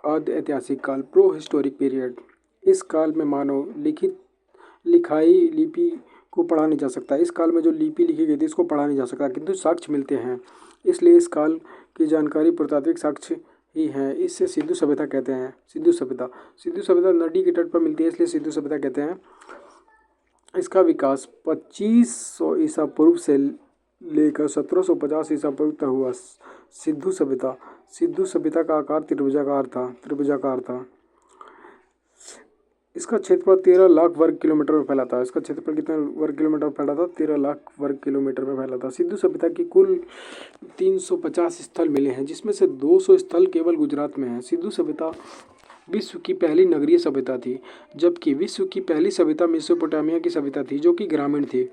आद्य ऐतिहासिक काल, प्रो हिस्टोरिक पीरियड। इस काल में मानव लिखाई लिपि को पढ़ा नहीं जा सकता। इस काल में जो लिपि लिखी गई थी इसको पढ़ा नहीं जा सकता, किंतु साक्ष्य मिलते हैं, इसलिए इस काल की जानकारी पुरातात्विक साक्ष्य ही है। इससे सिंधु सभ्यता कहते हैं। सिंधु सभ्यता नदी के तट पर मिलती है, इसलिए सिंधु सभ्यता कहते हैं। इसका विकास 2500 ईसा पूर्व से लेकर 1750 ईसा पूर्व तक हुआ। सिंधु सभ्यता का आकार त्रिभुजाकार था। इसका क्षेत्रफल 13 लाख वर्ग किलोमीटर में फैला था। इसका क्षेत्रफल कितने वर्ग किलोमीटर में फैला था? 13 लाख वर्ग किलोमीटर में फैला था। सिंधु सभ्यता की कुल 350 स्थल मिले हैं, जिसमें से 200 स्थल केवल गुजरात में हैं। सिंधु सभ्यता विश्व की पहली नगरीय सभ्यता थी, जबकि विश्व की पहली सभ्यता मेसोपोटामिया की सभ्यता थी, जो कि ग्रामीण थी।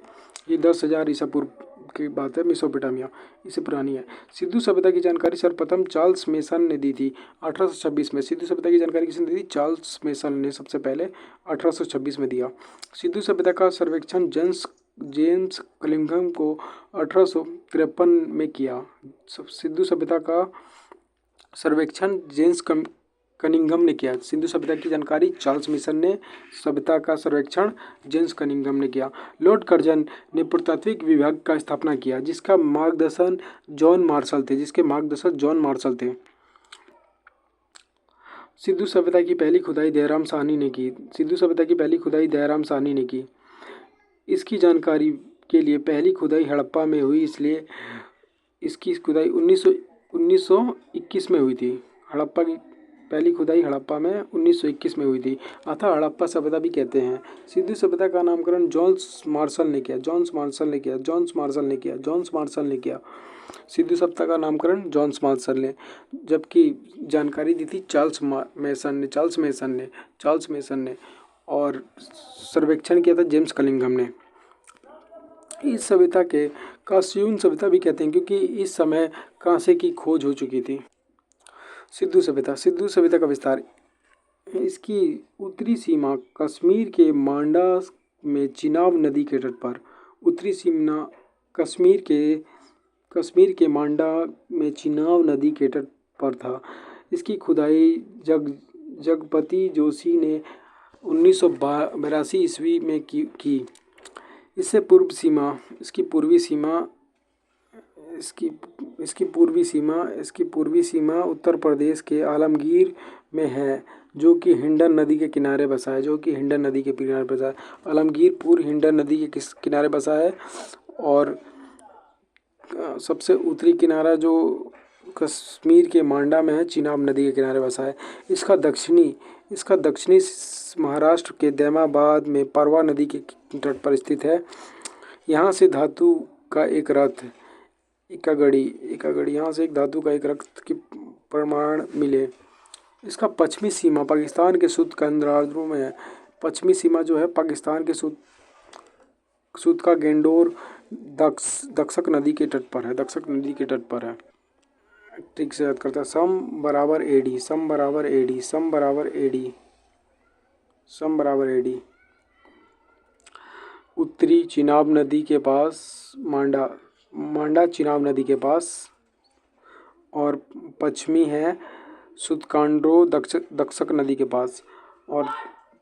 ये 10,000 ईसा पूर्व की बात है। मेसोपोटामिया इससे पुरानी है। सिंधु सभ्यता की जानकारी सर्वप्रथम चार्ल्स मेसन ने दी थी 1826 में। सिंधु सभ्यता की जानकारी किसने दी थी? चार्ल्स मेसन ने सबसे पहले 1826 में दिया। सिंधु सभ्यता का सर्वेक्षण जेम्स कनिंघम को 1853 में किया। सिंधु सभ्यता का सर्वेक्षण जेम्स कनिंघम ने किया। सिंधु सभ्यता की जानकारी चार्ल्स मिशन ने, सभ्यता का सर्वेक्षण जेम्स कनिंघम ने किया। लॉर्ड कर्जन ने पुरातात्विक विभाग का स्थापना किया, जिसके मार्गदर्शक जॉन मार्शल थे। सिंधु सभ्यता की पहली खुदाई दयाराम साहनी ने की। इसकी जानकारी के लिए पहली खुदाई हड़प्पा में हुई, इसलिए इसकी खुदाई 1921 में हुई थी। पहली खुदाई हड़प्पा में 1921 में हुई थी, अतः हड़प्पा सभ्यता भी कहते हैं। सिंधु सभ्यता का नामकरण जॉन्स मार्शल ने किया। सिंधु सभ्यता का नामकरण जॉन्स मार्शल ने, जबकि जानकारी दी थी चार्ल्स मेसन ने, और सर्वेक्षण किया था जेम्स कनिंघम ने। इस सभ्यता के कांस्यून सभ्यता भी कहते हैं, क्योंकि इस समय कांसे की खोज हो चुकी थी। सिंधु सभ्यता का विस्तार। इसकी उत्तरी सीमा कश्मीर के मांडा में चिनाब नदी के तट पर। उत्तरी सीमा कश्मीर के मांडा में चिनाब नदी के तट पर था। इसकी खुदाई जगपति जोशी ने 1982 ईस्वी में की। इसकी पूर्वी सीमा उत्तर प्रदेश के आलमगीर में है, जो कि हिंडन नदी के किनारे बसा है। आलमगीरपुर हिंडन नदी के किनारे बसा है, और सबसे उत्तरी किनारा जो कश्मीर के मांडा में है, चिनाब नदी के किनारे बसा है। इसका दक्षिणी महाराष्ट्र के दैमाबाद में परवा नदी के तट पर स्थित है। यहाँ से धातु का एक रथ यहाँ से एक धातु का एक रथ के प्रमाण मिले। इसका पश्चिमी सीमा पाकिस्तान के शुद्ध केंद्रांध्रों में है। पश्चिमी सीमा जो है पाकिस्तान के शुद्ध का गेंडोर दक्षक नदी के तट पर है। ठीक से याद करता है। सम बराबर एडी। उत्तरी चिनाब नदी के पास मांडा चिनाब नदी के पास, और पश्चिमी है सुतकांड्रो दक्षक नदी के पास, और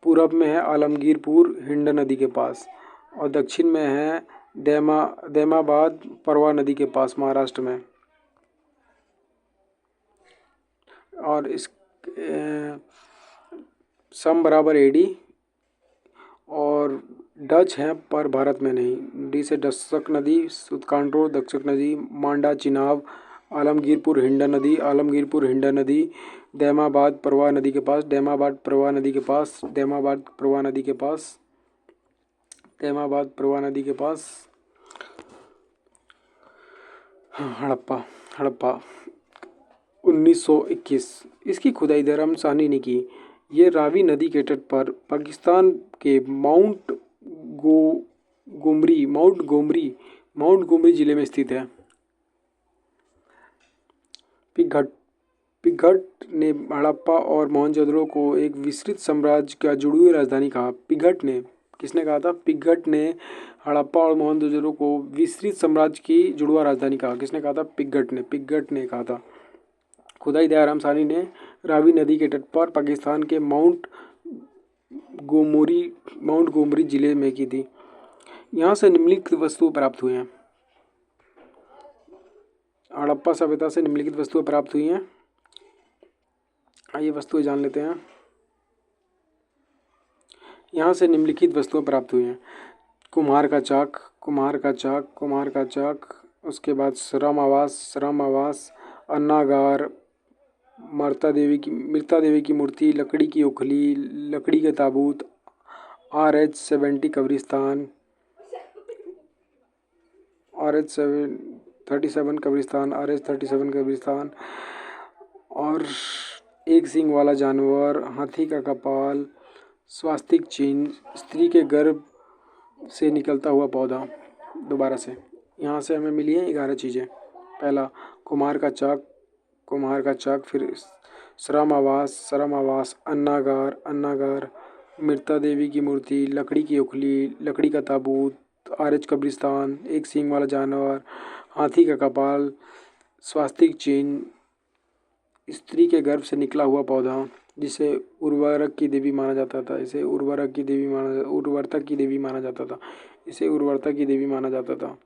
पूरब में है आलमगीरपुर हिंडन नदी के पास, और दक्षिण में है दैमाबाद परवा नदी के पास महाराष्ट्र में। और इस सम बराबर एडी, और डच हैं पर भारत में नहीं। डी से दक्षक नदी, सुतकांड्रो दक्षक नदी, मांडा चिनाब, आलमगीरपुर हिंडन नदी, दैमाबाद परवा नदी के पास, हड़प्पा 1921। इसकी खुदाई दयाराम साहनी ने की। ये रावी नदी के तट पर पाकिस्तान के माउंट गोमरी जिले में स्थित है। पिघट ने हड़प्पा और मोहनजोदड़ो को एक विस्तृत साम्राज्य का जुड़वी राजधानी कहा। किसने कहा था? पिघट ने हड़प्पा और मोहनजोदड़ो को विस्तृत साम्राज्य की जुड़वा राजधानी कहा। किसने कहा था? पिघट ने कहा था। खुदाई दयाराम साहनी ने रावी नदी के तट पर पाकिस्तान के माउंट गोमरी जिले में की थी। यहाँ से निम्नलिखित वस्तुएं प्राप्त हुई हैं। हड़प्पा सभ्यता से निम्नलिखित वस्तुएं प्राप्त हुई हैं। आइए वस्तुएं जान लेते हैं। यहाँ से निम्नलिखित वस्तुएं प्राप्त हुई हैं। कुम्हार का चाक, उसके बाद श्रम आवास, अन्नागार, मृता देवी की मूर्ति, लकड़ी की ओखली, लकड़ी के ताबूत, RH-70 कब्रिस्तान, RH-37 कब्रिस्तान और एक सींग वाला जानवर, हाथी का कपाल, स्वास्तिक चिन्ह, स्त्री के गर्भ से निकलता हुआ पौधा। दोबारा से यहाँ से हमें मिली हैं 11 चीज़ें। पहला कुम्हार का चाक, फिर श्रम आवास, अन्नागार, मृता देवी की मूर्ति, लकड़ी की ओखली, लकड़ी का ताबूत, RH कब्रिस्तान, एक सींग वाला जानवर, हाथी का कपाल, स्वास्तिक चिन्ह, स्त्री के गर्भ से निकला हुआ पौधा, जिसे उर्वरक की देवी माना जाता था। इसे उर्वरता की देवी माना जाता था।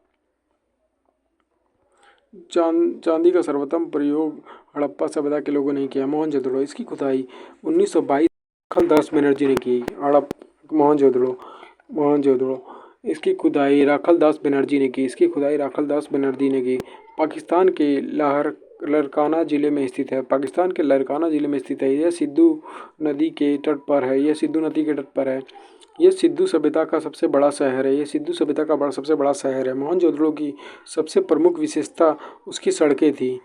चांदी का सर्वोत्तम प्रयोग हड़प्पा सभ्यता के लोगों ने किया। मोहनजोदड़ो, इसकी खुदाई 1922 राखलदास बनर्जी ने की। मोहनजोदड़ो, इसकी खुदाई राखलदास बनर्जी ने की। पाकिस्तान के लरकाना जिले में स्थित है। यह सिंधु नदी के तट पर है। यह सिंधु सभ्यता का सबसे बड़ा शहर है। मोहनजोदड़ो की सबसे प्रमुख विशेषता उसकी सड़कें थी।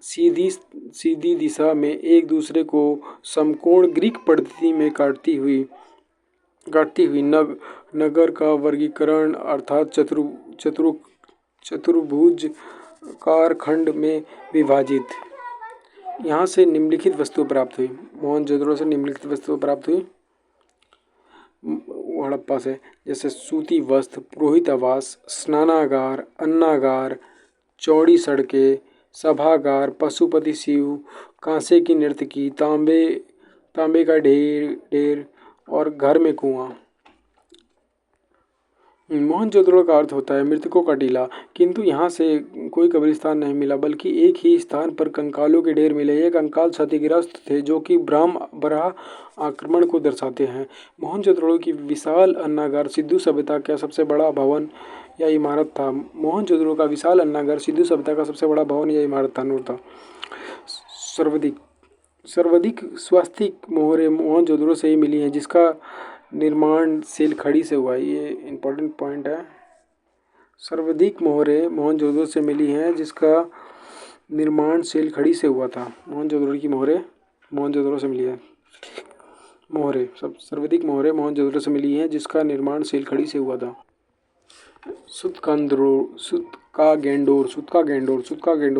सीधी दिशा में एक दूसरे को समकोण ग्रीक पद्धति में काटती हुई नगर का वर्गीकरण अर्थात चतुर्भुज खंड में विभाजित। यहाँ से निम्नलिखित वस्तुएं प्राप्त हुई। मोहनजोदड़ो से निम्नलिखित वस्तुएं प्राप्त हुई हड़प्पा से, जैसे सूती वस्त्र, पुरोहित आवास, स्नानागार, अन्नागार, चौड़ी सड़कें, सभागार, पशुपति शिव, कांसे की नर्तकी, तांबे का ढेर और घर में कुआं। मोहनजोदड़ो का अर्थ होता है मृतकों का टीला, किंतु यहाँ से कोई कब्रिस्तान नहीं मिला, बल्कि एक ही स्थान पर कंकालों के ढेर मिले। ये कंकाल क्षतिग्रस्त थे, जो कि बराह आक्रमण को दर्शाते हैं। मोहनजोदड़ो की विशाल अन्नागार सिंधु सभ्यता का सबसे बड़ा भवन या इमारत था। नूर था। सर्वाधिक स्वास्तिक मोहरें मोहनजोदड़ो से ही मिली हैं, जिसका निर्माण सेल खड़ी से हुआ। ये इम्पोर्टेंट पॉइंट है। सर्वाधिक मोहरें मोहनजोदड़ो से मिली हैं, जिसका निर्माण सेल खड़ी से हुआ था। मोहनजोदड़ो की मोहरें मोहनजोदड़ो से मिली है। सर्वाधिक मोहरें मोहनजोदड़ो से मिली हैं, जिसका निर्माण सेल खड़ी से हुआ था। सुतका गेंडोर,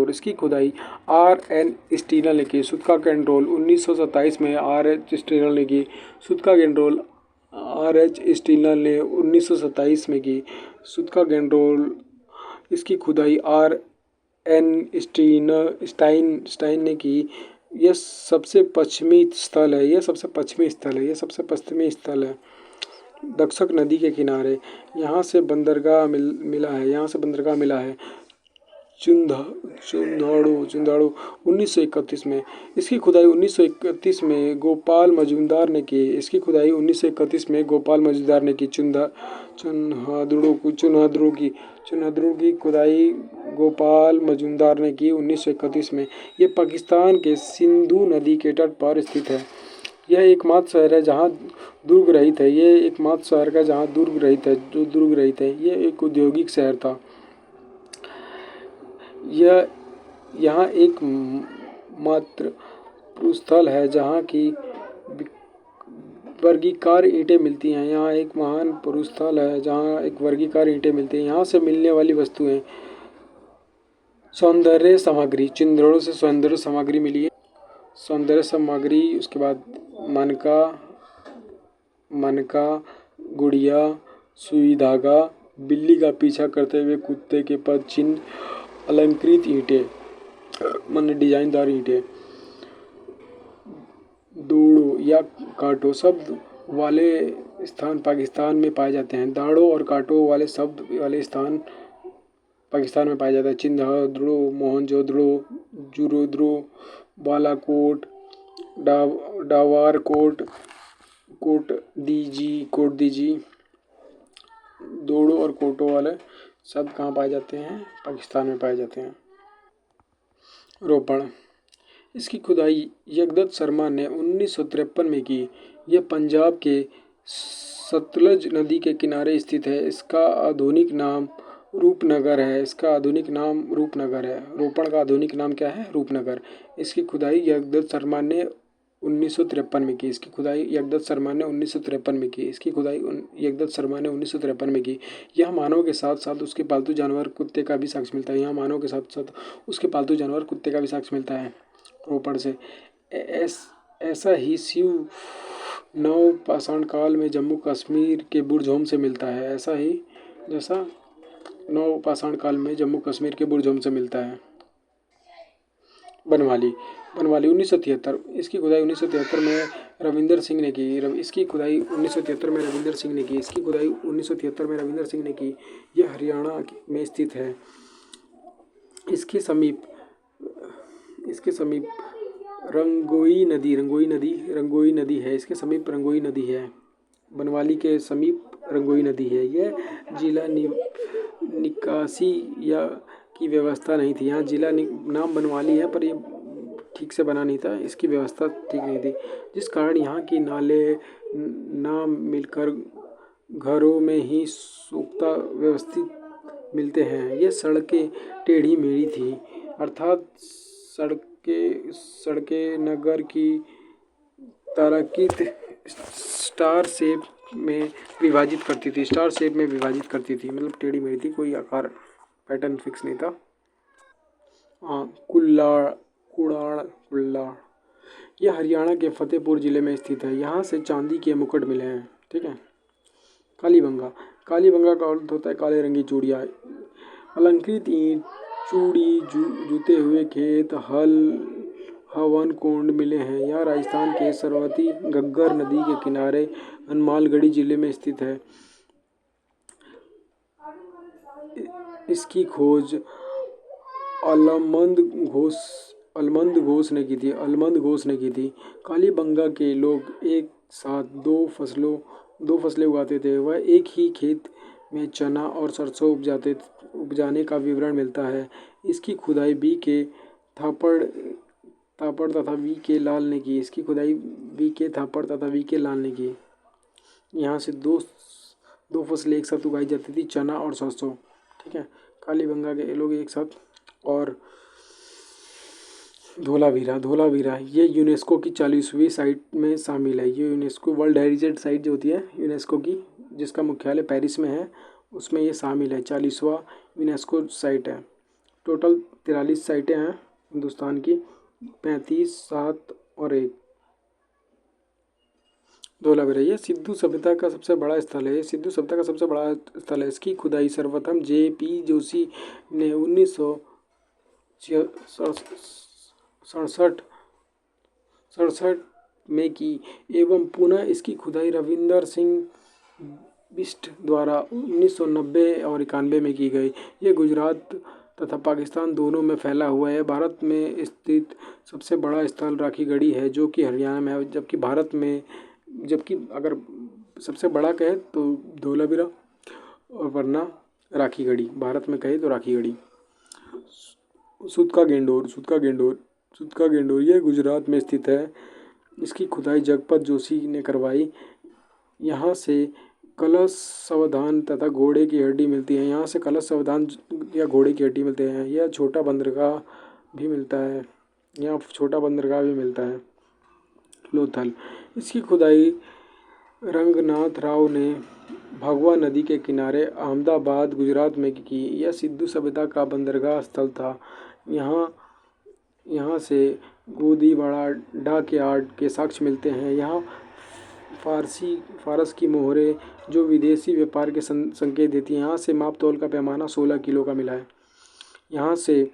इसकी खुदाई RN स्टीनर ने की। सुतका गेंडोर 1927 में RH स्टीनर ने की। सुतका गेंडोर RH स्टीनर ने 1927 में की। सुतका गेंडोर, इसकी खुदाई RN स्टाइन ने की। यह सबसे पश्चिमी स्थल है। दक्षक नदी के किनारे। यहाँ से बंदरगाह मिला है। चुंधाड़ू 1931 में। इसकी खुदाई 1931 में गोपाल मजूमदार ने की। चुन्हाद्रू की खुदाई गोपाल मजूमदार ने की 1931 में। ये पाकिस्तान के सिंधु नदी के तट पर स्थित है। यह एकमात्र शहर है जहाँ दुर्ग रहित है। यह एक औद्योगिक शहर था। यह यहाँ एक मात्र स्थल है जहाँ की वर्गीकार ईंटें मिलती हैं। यहाँ से मिलने वाली वस्तुएं सौंदर्य सामग्री। चिंदड़ों से सौंदर्य सामग्री मिली है। उसके बाद मनका, गुड़िया, सुई धागा, बिल्ली का पीछा करते हुए कुत्ते के पद चिन्ह, अलंकृत ईंटें, डिजाइनदार ईंटें। या कांटों शब्द वाले स्थान पाकिस्तान में पाए जाते हैं। दाढ़ों और कांटों वाले शब्द वाले स्थान पाकिस्तान में पाया जाता है। चिन्हद्रो, मोहनजोदड़ो, जुरुद्रो, बालाकोट, डावारकोट, कोटदीजी, दोड़ो और कोटो वाले शब्द कहाँ पाए जाते हैं? पाकिस्तान में पाए जाते हैं। रोपण, इसकी खुदाई यगदत्त शर्मा ने 1953 में की। यह पंजाब के सतलज नदी के किनारे स्थित है। इसका आधुनिक नाम रूपनगर है। रोपण का आधुनिक नाम क्या है? रूपनगर। इसकी खुदाई यगदत्त शर्मा ने 1953 में की। यह मानव के साथ साथ उसके पालतू जानवर कुत्ते का भी साक्ष्य मिलता है। रोपण से ऐसा ही शिव नव पाषाण काल में जम्मू कश्मीर के बुरजोम से मिलता है। बनवाली 1973, इसकी खुदाई 1973 में रविंदर सिंह ने की। यह हरियाणा में स्थित है। इसके समीप रंगोई नदी है। बनवाली के समीप रंगोई नदी है। यह जिला निकासी की व्यवस्था नहीं थी। यहाँ जिला नाम बनवाली है पर ये ठीक से बना नहीं था, इसकी व्यवस्था ठीक नहीं थी, जिस कारण यहाँ की नाले ना मिलकर घरों में ही सोख्ता व्यवस्थित मिलते हैं। ये सड़कें टेढ़ी मेढ़ी थी, अर्थात सड़कें नगर की ताराकीत स्टार शेप में विभाजित करती थी। मतलब टेढ़ी मेढ़ी थी, कोई आकार पैटर्न फिक्स नहीं था। कुल्लाड़, यह हरियाणा के फतेहपुर जिले में स्थित है। यहाँ से चांदी के मुकुट मिले हैं। ठीक है। कालीबंगा का अर्थ होता है काले रंग की चूड़ियाँ। अलंकृत ईंट, चूड़ी, जूते हुए खेत, हल, हवन कुंड मिले हैं। यह राजस्थान के सरस्वती घग्गर नदी के किनारे हनुमानगढ़ी जिले में स्थित है। इसकी खोज अलमंद घोष ने की थी। कालीबंगा के लोग एक साथ दो फसलें उगाते थे। वह एक ही खेत में चना और सरसों उपजाने का विवरण मिलता है। इसकी खुदाई बी के थापड़ तथा वी के लाल ने की। यहाँ से दो फसलें एक साथ उगाई जाती थी, चना और सरसों। ठीक है। कालीबंगा के लोग एक साथ। और धोलावीरा ये यूनेस्को की 40वीं साइट में शामिल है। ये यूनेस्को वर्ल्ड हेरिटेज साइट जो होती है यूनेस्को की, जिसका मुख्यालय पेरिस में है, उसमें ये शामिल है। 40वां यूनेस्को साइट है। टोटल 43 साइटें हैं हिंदुस्तान की, 35, 7 और 1। धोलावीरा ये सिंधु सभ्यता का सबसे बड़ा स्थल है। इसकी खुदाई सर्वप्रथम J.P. जोशी ने 1967 में की एवं पुनः इसकी खुदाई रविंदर सिंह बिष्ट द्वारा 1990 और 91 में की गई। यह गुजरात तथा पाकिस्तान दोनों में फैला हुआ है। भारत में स्थित सबसे बड़ा स्थल राखीगढ़ी है, जो कि हरियाणा में है। जबकि अगर सबसे बड़ा कहे तो धोलावीरा और वरना राखीगढ़ी, भारत में कहे तो राखीगढ़ी। सूतका गेंडोर यह गुजरात में स्थित है। इसकी खुदाई जगपत जोशी ने करवाई। यहाँ से कलश सावधान तथा घोड़े की हड्डी मिलती है। यह छोटा बंदरगाह भी मिलता है। लोथल, इसकी खुदाई रंगनाथ राव ने भगवा नदी के किनारे अहमदाबाद गुजरात में की। यह सिंधु सभ्यता का बंदरगाह स्थल था। यहाँ से गोदीवाड़ा डॉकयार्ड के साक्ष्य मिलते हैं। यहाँ फारस की मोहरें जो विदेशी व्यापार के संकेत देती हैं। यहाँ से माप तौल का पैमाना 16 किलो का मिला है। यहाँ से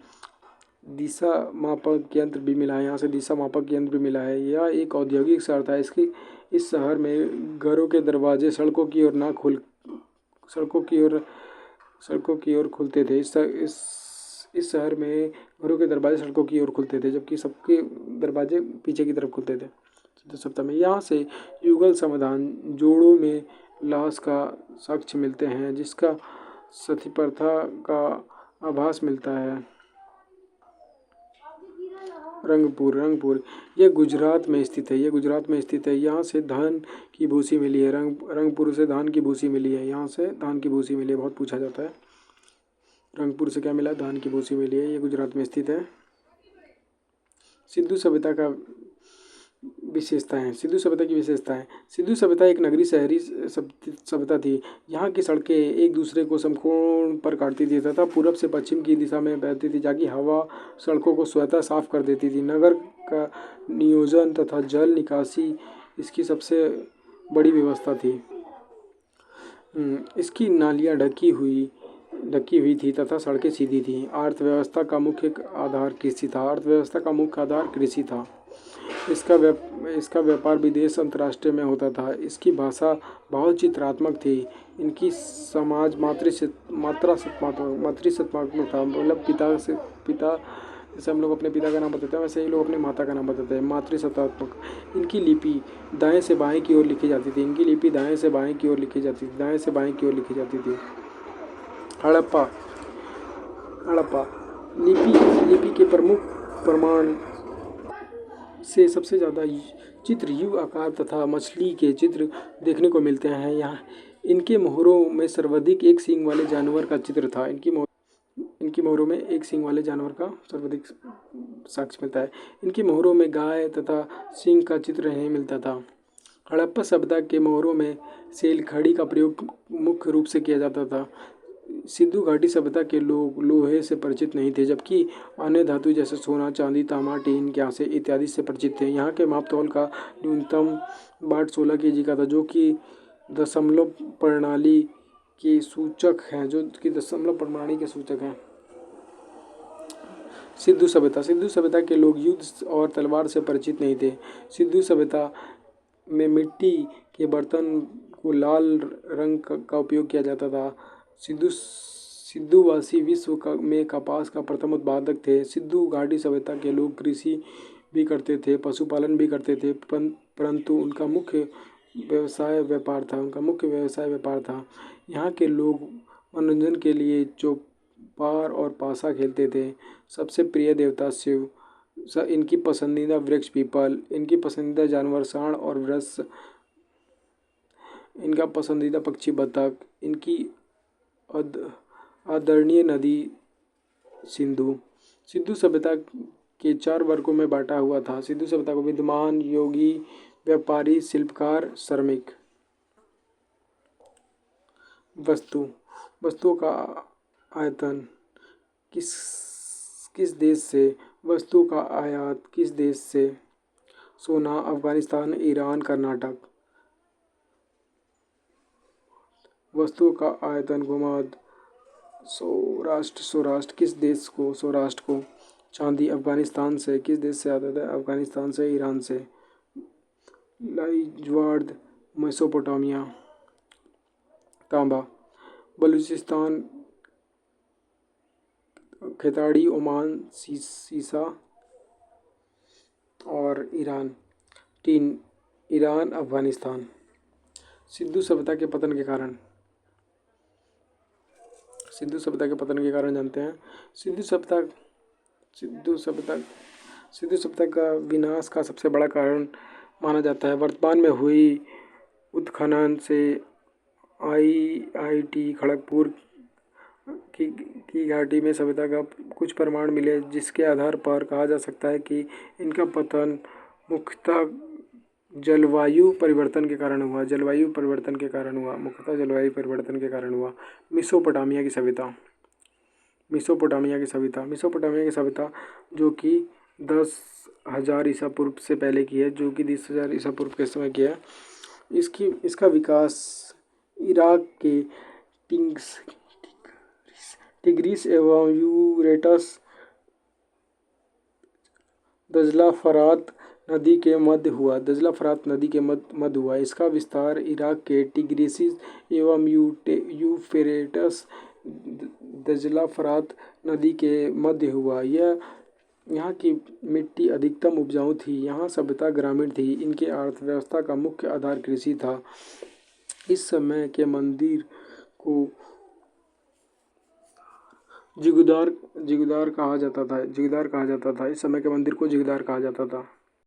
दिशा मापक यंत्र भी मिला है, यहाँ से दिशा मापक यंत्र भी मिला है। यह एक औद्योगिक शहर था। इस शहर में घरों के दरवाजे सड़कों की ओर खुलते थे। इस शहर में घरों के दरवाजे सड़कों की ओर खुलते थे, जबकि सबके दरवाजे पीछे की तरफ खुलते थे। सिद्ध सप्ताह में यहाँ से युगल समाधान जोड़ों में लाश का साक्ष्य मिलते हैं, जिसका सती प्रथा का आभास मिलता है। रंगपुर यह गुजरात में स्थित है। यहाँ से धान की भूसी मिली है। रंगपुर से धान की भूसी मिली है। यहाँ से धान की भूसी मिली है, बहुत पूछा जाता है। रंगपुर से क्या मिला? धान की भूसी मिली है। ये गुजरात में स्थित है। सिंधु सभ्यता की विशेषताएं। सिंधु सभ्यता एक नगरीय शहरी सभ्यता थी। यहाँ की सड़कें एक दूसरे को समकोण पर काटती थी तथा पूरब से पश्चिम की दिशा में बहती थी, जबकि हवा सड़कों को स्वतः साफ कर देती थी। नगर का नियोजन तथा जल निकासी इसकी सबसे बड़ी व्यवस्था थी। इसकी नालियाँ ढकी हुई थी तथा सड़कें सीधी थीं। अर्थव्यवस्था का मुख्य आधार कृषि था। इसका व्यापार विदेश अंतर्राष्ट्रीय में होता था। इसकी भाषा बहुत चित्रात्मक थी। इनकी समाज मातृसत्तात्मक था। मतलब पिता जैसे हम लोग अपने पिता का नाम बताते हैं, वैसे ही लोग अपने माता का नाम बताते हैं। मातृसत्तात्मक। इनकी लिपि दाएं से बाएं की ओर लिखी जाती थी। हड़प्पा लिपि के प्रमुख प्रमाण से सबसे ज़्यादा चित्र यू आकार तथा मछली के चित्र देखने को मिलते हैं। यहाँ इनके मोहरों में सर्वाधिक एक सींग वाले जानवर का चित्र था। इनकी मोहरों में एक सींग वाले जानवर का सर्वाधिक साक्ष्य मिलता है। इनकी मोहरों में गाय तथा सींग का चित्र नहीं मिलता था। हड़प्पा सभ्यता के मोहरों में सेल खड़ी का प्रयोग मुख्य रूप से किया जाता था। सिंधु घाटी सभ्यता के लोग लोहे से परिचित नहीं थे, जबकि अन्य धातु जैसे सोना, चांदी, तांबा, टीन, ग्यासे इत्यादि से परिचित थे। यहाँ के मापतौल का न्यूनतम बाट 16 kg का था, जो कि दशमलव प्रणाली के सूचक हैं। सिंधु सभ्यता के लोग युद्ध और तलवार से परिचित नहीं थे। सिंधु सभ्यता में मिट्टी के बर्तन को लाल रंग का उपयोग किया जाता था। सिंधुवासी विश्व में कपास का प्रथम उत्पादक थे। सिंधु घाटी सभ्यता के लोग कृषि भी करते थे, पशुपालन भी करते थे, परंतु उनका मुख्य व्यवसाय व्यापार था। यहाँ के लोग मनोरंजन के लिए चौपार और पासा खेलते थे। सबसे प्रिय देवता शिव। इनकी पसंदीदा वृक्ष पीपल। इनकी पसंदीदा जानवर सांड और वृष। इनका पसंदीदा पक्षी बतख। इनकी आदरणीय नदी सिंधु सभ्यता के 4 वर्गों में बांटा हुआ था। सिंधु सभ्यता को विद्वान, योगी, व्यापारी, शिल्पकार, श्रमिक। वस्तुओं का आयतन। किस देश से वस्तुओं का आयात? किस देश से? सोना, अफगानिस्तान, ईरान, कर्नाटक। वस्तुओं का आयतन गोमाद। सौराष्ट्र किस देश को? सौराष्ट्र को। चांदी अफगानिस्तान से। किस देश से आता है? अफगानिस्तान से, ईरान से। लाइजवार्ड मेसोपोटामिया। तांबा बलूचिस्तान, खेताड़ी, ओमान, सीसा और Iran. Tin Iran, Afghanistan. Sindhu सभ्यता के पतन के कारण जानते हैं। सिंधु सभ्यता का विनाश का सबसे बड़ा कारण माना जाता है। वर्तमान में हुई उत्खनन से IIT खड़गपुर की घाटी में सभ्यता का कुछ प्रमाण मिले, जिसके आधार पर कहा जा सकता है कि इनका पतन मुख्यतः जलवायु परिवर्तन के कारण हुआ। मेसोपोटामिया की सभ्यता जो कि 10,000 ईसा पूर्व से पहले की है, जो कि 10,000 ईसा पूर्व के समय की है। इसका विकास इराक के टिग्रिस एवं यूफ्रेटस दजला फरात नदी के मध्य हुआ। दजला फरात नदी के मध्य हुआ। इसका विस्तार इराक के टिग्रिस एवं यूफ्रेटस दजला फरात नदी के मध्य हुआ। यहाँ की मिट्टी अधिकतम उपजाऊ थी। यहाँ सभ्यता ग्रामीण थी। इनके अर्थव्यवस्था का मुख्य आधार कृषि था। इस समय के मंदिर को जिगुदार कहा जाता था। इस समय के मंदिर को जिगदार कहा जाता था।